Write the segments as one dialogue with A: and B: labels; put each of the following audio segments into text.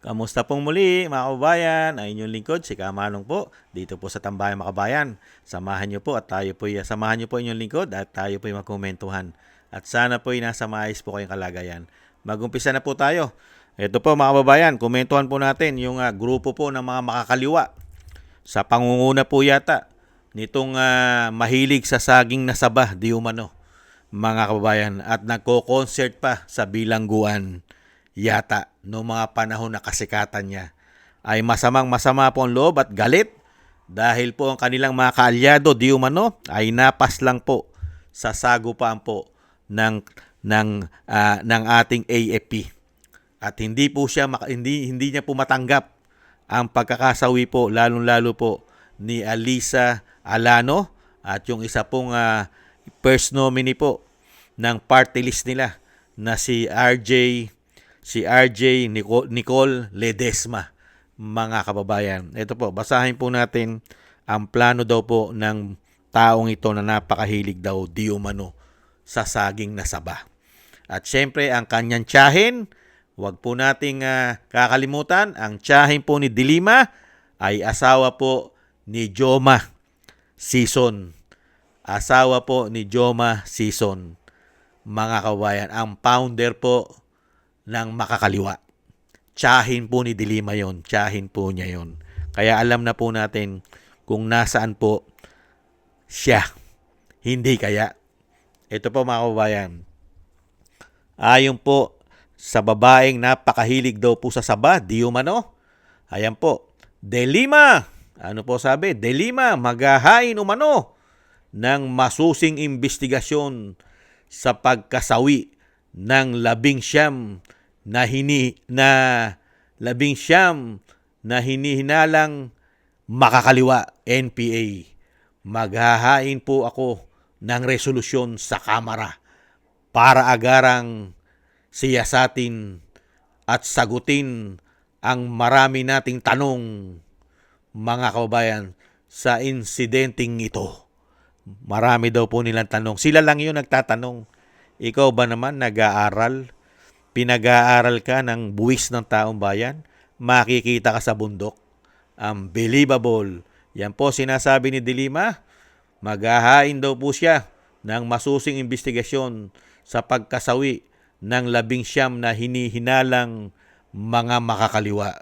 A: Kamusta pong muli mga kababayan? Ang inyong lingkod, si Kamanong po, dito po sa Tambayan Makabayan. Samahan niyo po at tayo po samahan niyo po inyong lingkod at tayo po magkomentuhan. At sana po nasa maayos po kayong kalagayan. Magumpisa na po tayo. Ito po mga kababayan, komentuhan po natin yung grupo po ng mga makakaliwa. Sa pangunguna po yata nitong mahilig sa saging na saba, di umano, mga kababayan. At nagko-concert pa sa bilangguan yata noong mga panahon na kasikatan niya. Ay masama po ang loob at galit dahil po ang kanilang mga kaalyado di umano ay napas lang po sa sagupaan po ng ating AFP. At hindi po siya hindi niya po matanggap ang pagkakasawi po lalong-lalo po ni Alisa Alano at yung isa pong first nominee po ng party list nila na si RJ Nicole Ledesma, mga kababayan. Ito po, basahin po natin ang plano daw po ng taong ito na napakahilig daw di umano sa saging na saba. At syempre, ang kanyang tiyahin, wag po nating kakalimutan, ang tiyahin po ni Dilima ay asawa po ni Joma Sison. Asawa po ni Joma Sison, mga kababayan. Ang founder po ng makakaliwa. Tiyahin po ni Dilima yon, tiyahin po niya yon. Kaya alam na po natin kung nasaan po siya. Hindi kaya. Ito po mga kababayan. Ayon po sa babaeng napakahilig daw po sa saba, di umano. Ayan po. Dilima. Ano po sabi? Dilima, maghahain umano ng masusing investigasyon sa pagkasawi ng 19 na hinihinalang makakaliwa, NPA. Maghahain po ako ng resolusyon sa Kamara para agarang siyasatin at sagutin ang marami nating tanong, mga kababayan, sa insidenteng ito. Marami daw po nilang tanong. Sila lang yun nagtatanong. Ikaw ba naman nag-aaral? Pinag-aaral ka ng buwis ng taong bayan? Makikita ka sa bundok. Unbelievable. Yan po sinasabi ni Dilima. Maghahain daw po siya ng masusing investigasyon sa pagkasawi ng 19 na hinihinalang mga makakaliwa.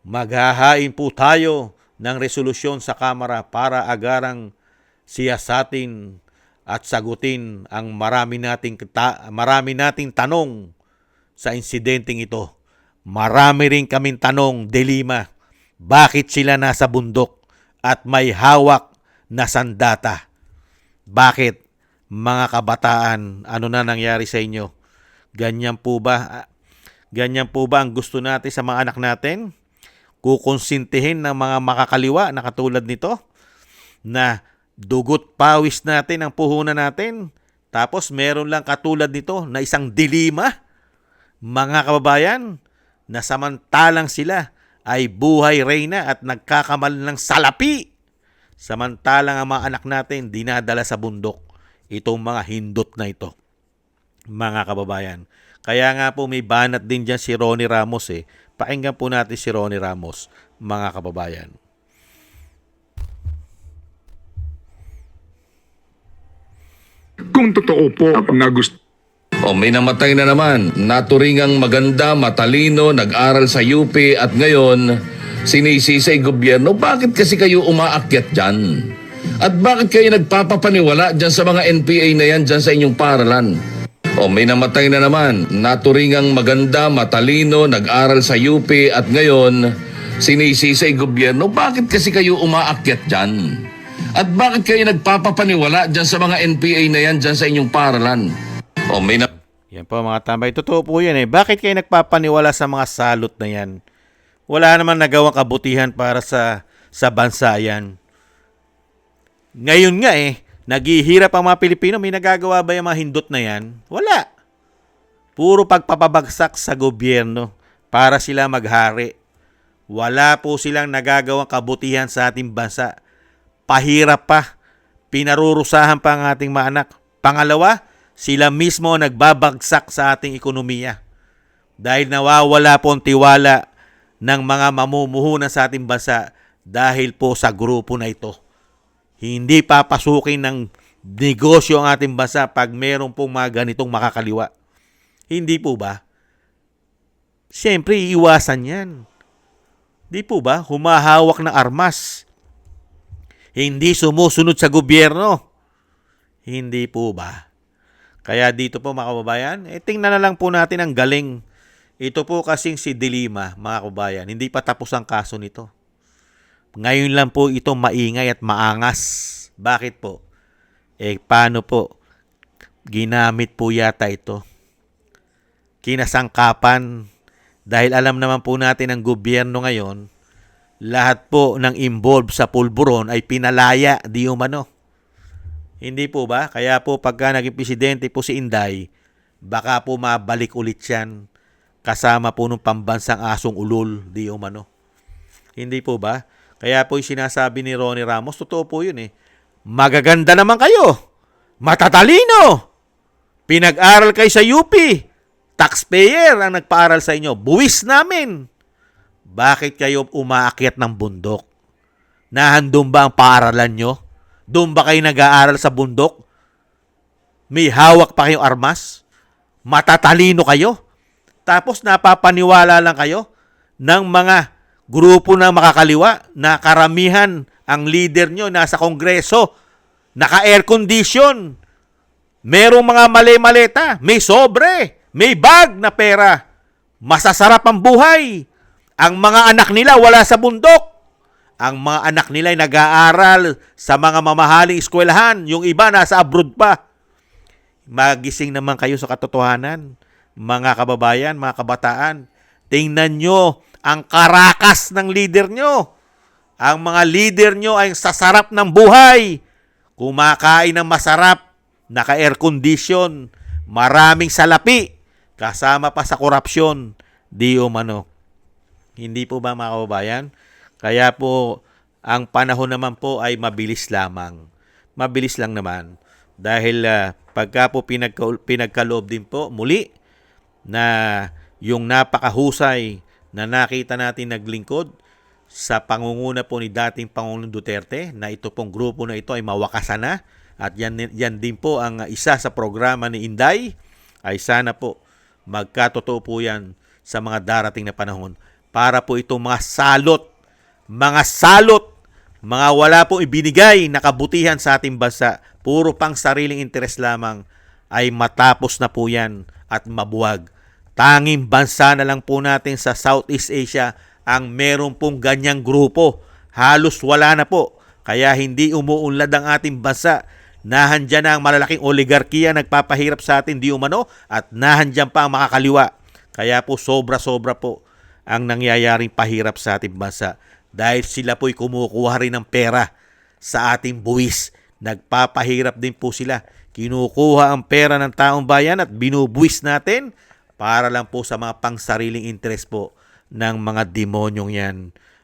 A: Maghahain po tayo ng resolusyon sa Kamara para agarang siyasatin at sagutin ang marami nating tanong sa insidenteng ito. Marami rin kaming tanong, Dilima, bakit sila nasa bundok at may hawak na sandata? Bakit, mga kabataan, ano na nangyari sa inyo? Ganyan po ba ang gusto natin sa mga anak natin? Kukonsintihin ng mga makakaliwa na katulad nito na dugot pawis natin ang puhunan natin, tapos meron lang katulad nito na isang Dilima, mga kababayan, na samantalang sila ay buhay reyna at nagkakamal ng salapi. Samantalang ang mga anak natin dinadala sa bundok itong mga hindot na ito, mga kababayan. Kaya nga po may banat din dyan si Ronnie Ramos eh. Pakinggan po natin si Ronnie Ramos, mga kababayan.
B: Kung totoo po na gusto
C: May namatay na naman. Naturingang maganda, matalino, nag-aral sa UP at ngayon sinisisay gobyerno. Bakit kasi kayo umaakyat dyan? At bakit kayo nagpapapaniwala dyan sa mga NPA na yan dyan sa inyong paralan? May namatay na naman. Naturingang maganda, matalino, nag-aral sa UP at ngayon sinisisay gobyerno. Bakit kasi kayo umaakyat dyan? At bakit kayo nagpapapaniwala dyan sa mga NPA na yan dyan sa inyong paralan?
A: Yan po mga tambay. Totoo po yan eh. Bakit kayo nagpapaniwala sa mga salot na yan? Wala naman nagawang kabutihan para sa bansa yan. Ngayon nga eh, naghihirap ang mga Pilipino. May nagagawa ba yung mga hindot na yan? Wala. Puro pagpapabagsak sa gobyerno para sila maghari. Wala po silang nagagawang kabutihan sa ating bansa. Pahirap pa. Pinarurusahan pa ang ating mga anak. Pangalawa, sila mismo nagbabagsak sa ating ekonomiya. Dahil nawawala po ang tiwala ng mga mamumuhunan sa ating bansa dahil po sa grupo na ito. Hindi papasukin ng negosyo ang ating bansa pag meron pong mga ganitong makakaliwa. Hindi po ba? Siyempre, iiwasan yan. Di po ba? Humahawak ng armas. Hindi sumusunod sa gobyerno. Hindi po ba? Kaya dito po mga kababayan, tingnan na lang po natin ang galing. Ito po kasing si Dilima, mga kababayan. Hindi pa tapos ang kaso nito. Ngayon lang po ito maingay at maangas. Bakit po? Paano po? Ginamit po yata ito. Kinasangkapan. Dahil alam naman po natin ang gobyerno ngayon, lahat po ng involved sa pulburon ay pinalaya, di umano. Hindi po ba? Kaya po pagka naging presidente po si Inday, baka po mabalik ulit yan kasama po ng pambansang asong ulol, di umano. Hindi po ba? Kaya po yung sinasabi ni Ronnie Ramos, totoo po yun eh. Magaganda naman kayo. Matatalino. Pinag-aral kayo sa UP. Taxpayer ang nagpaaral sa inyo. Buwis namin. Bakit kayo umaakyat ng bundok? Nahandun ba ang paaralan nyo? Doon ba kayo nag-aaral sa bundok? May hawak pa kayong armas? Matatalino kayo? Tapos napapaniwala lang kayo ng mga grupo na makakaliwa na karamihan ang leader nyo nasa kongreso, naka-air condition, merong mga mali-maleta, may sobre, may bag na pera, masasarap ang buhay. Ang mga anak nila wala sa bundok. Ang mga anak nila ay nag-aaral sa mga mamahaling eskwelahan. Yung iba nasa abroad pa. Magising naman kayo sa katotohanan. Mga kababayan, mga kabataan, tingnan nyo ang karakas ng leader nyo. Ang mga leader nyo ay sasarap ng buhay. Kumakain ng masarap, naka-air condition, maraming salapi, kasama pa sa korupsyon, di umano. Hindi po ba mga kababayan? Kaya po, ang panahon naman po ay mabilis lamang. Mabilis lang naman. Dahil pagka po pinagkaloob din po, muli, na yung napakahusay na nakita natin naglingkod sa pangunguna po ni dating Pangulong Duterte, na ito pong grupo na ito ay mawakasan na. At yan din po ang isa sa programa ni Inday, ay sana po magkatotoo po yan sa mga darating na panahon. Para po itong mga salot, mga wala pong ibinigay na kabutihan sa ating bansa, puro pang sariling interes lamang, ay matapos na po yan at mabuwag. Tanging bansa na lang po natin sa Southeast Asia ang meron pong ganyang grupo. Halos wala na po. Kaya hindi umuunlad ang ating bansa. Nahandyan na ang malalaking oligarkiya nagpapahirap sa atin di umano, at nahandyan pa ang makakaliwa. Kaya po sobra-sobra po ang nangyayaring pahirap sa ating bansa. Dahil sila po'y kumukuha rin ng pera sa ating buwis. Nagpapahirap din po sila. Kinukuha ang pera ng taong bayan at binubuwis natin para lang po sa mga pangsariling interes po ng mga demonyong yan.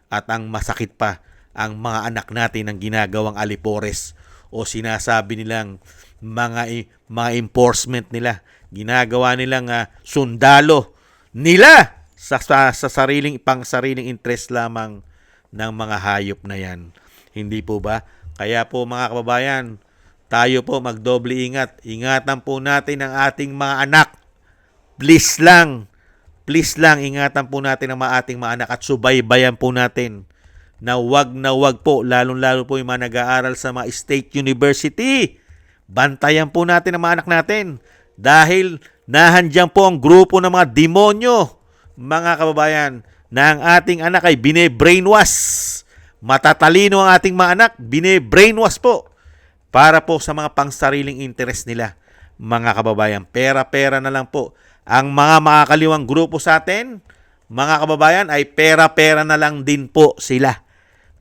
A: At ang masakit pa, ang mga anak natin ang ginagawang alipores o sinasabi nilang mga enforcement nila. Ginagawa nilang sundalo nila sa sariling pangsariling interes lamang ng mga hayop na yan. Hindi po ba? Kaya po mga kababayan, tayo po magdoble ingat. Ingatan po natin ang ating mga anak. Please lang, ingatan po natin ang ating mga anak at subaybayan po natin na wag po, lalong-lalo po yung mga nag-aaral sa mga state university. Bantayan po natin ang mga anak natin dahil nahandyan po ang grupo ng mga demonyo, mga kababayan, na ang ating anak ay bine-brainwash. Matatalino ang ating mga anak, bine-brainwash po para po sa mga pangsariling interes nila, mga kababayan. Pera-pera na lang po. Ang mga makakaliwang grupo sa atin, mga kababayan, ay pera-pera na lang din po sila.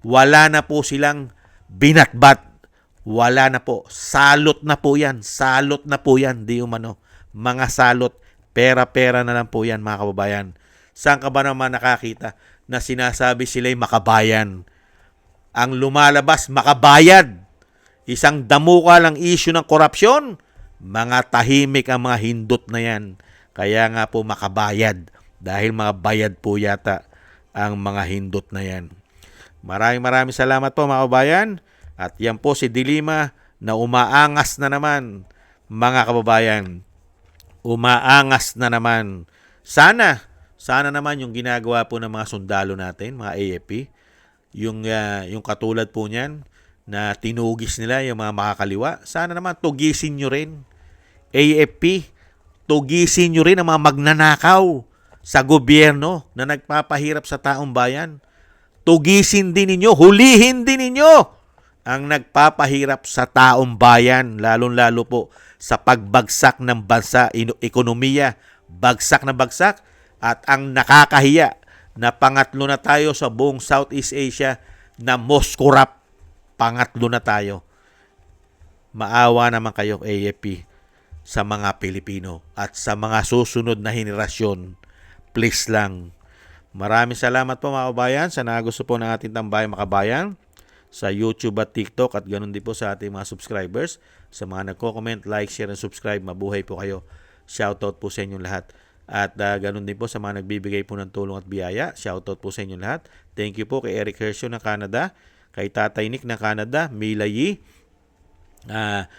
A: Wala na po silang binatbat. Wala na po. Salot na po yan. Salot na po yan. Di umano. Mga salot. Pera-pera na lang po yan, mga kababayan. Saan ka ba naman nakakita na sinasabi sila'y makabayan? Ang lumalabas, makabayad. Isang damuka lang issue ng korupsyon. Mga tahimik ang mga hindot na yan. Kaya nga po makabayad. Dahil mga bayad po yata ang mga hindot na yan. Maraming salamat po mga kababayan. At yan po si Dilima na umaangas na naman mga kababayan. Umaangas na naman. Sana naman yung ginagawa po ng mga sundalo natin, mga AFP, yung katulad po niyan na tinugis nila yung mga makakaliwa, sana naman tugisin nyo rin. AFP, tugisin nyo rin ang mga magnanakaw sa gobyerno na nagpapahirap sa taong bayan. Tugisin din ninyo, hulihin din ninyo ang nagpapahirap sa taong bayan, lalong-lalo po sa pagbagsak ng bansa, ekonomiya, bagsak na bagsak, at ang nakakahiya na pangatlo na tayo sa buong Southeast Asia na most corrupt, pangatlo na tayo. Maawa naman kayo, AFP, sa mga Pilipino at sa mga susunod na henerasyon. Please lang. Maraming salamat po mga kabayan sa nagusto po ng ating Tambayang Makabayan sa YouTube at TikTok at ganoon din po sa ating mga subscribers. Sa mga nagko-comment, like, share, and subscribe, mabuhay po kayo. Shoutout po sa inyong lahat. At ganoon din po sa mga nagbibigay po ng tulong at biyaya. Shoutout po sa inyong lahat. Thank you po kay Eric Hershio ng Canada, kay Tatay Nick ng Canada, Mila Yi,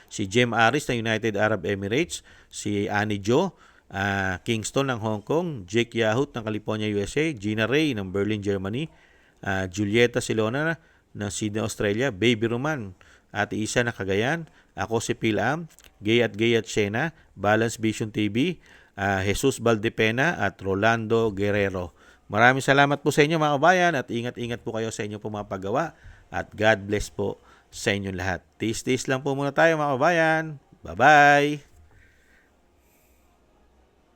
A: si Jem Aris ng United Arab Emirates, si Annie Jo, Kingston ng Hong Kong, Jake Yahut ng California, USA, Gina Ray ng Berlin, Germany, Julieta Silona ng Sydney, Australia, Baby Roman, Ate Isa ng Cagayan, ako si Pilam, Gay at Shena, Balance Vision TV, Jesus Valdepena at Rolando Guerrero. Maraming salamat po sa inyo mga kabayan at ingat-ingat po kayo sa inyong pumapagawa at God bless po sa inyong lahat. Tis lang po muna tayo mga kabayan. Bye-bye!